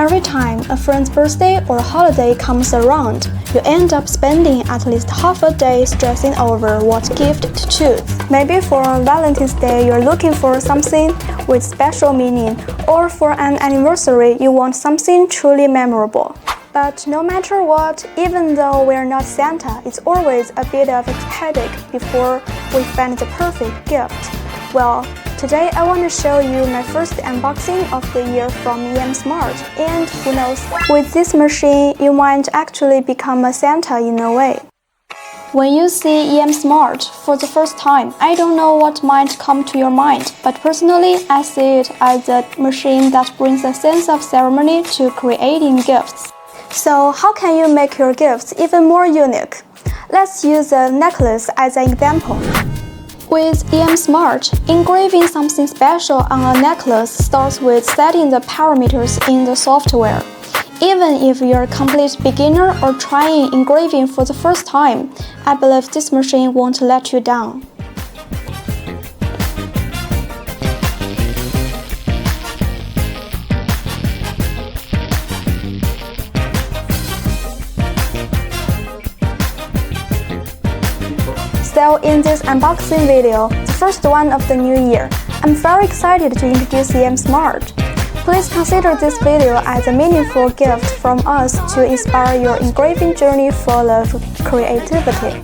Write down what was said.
Every time a friend's birthday or holiday comes around, you end up spending at least half a day stressing over what gift to choose. Maybe for Valentine's Day you're looking for something with special meaning, or for an anniversary you want something truly memorable. But no matter what, even though we're not Santa, it's always a bit of a headache before we find the perfect gift. Well, today I want to show you my first unboxing of the year from EM-Smart, and who knows, with this machine you might actually become a Santa in a way. When you see EM-Smart for the first time, I don't know what might come to your mind, but personally I see it as a machine that brings a sense of ceremony to creating gifts. So how can you make your gifts even more unique? Let's use a necklace as an example. With EM-Smart, engraving something special on a necklace starts with setting the parameters in the software. Even if you're a complete beginner or trying engraving for the first time, I believe this machine won't let you down. So in this unboxing video, the first one of the new year, I'm very excited to introduce EM-Smart. Please consider this video as a meaningful gift from us to inspire your engraving journey full of creativity.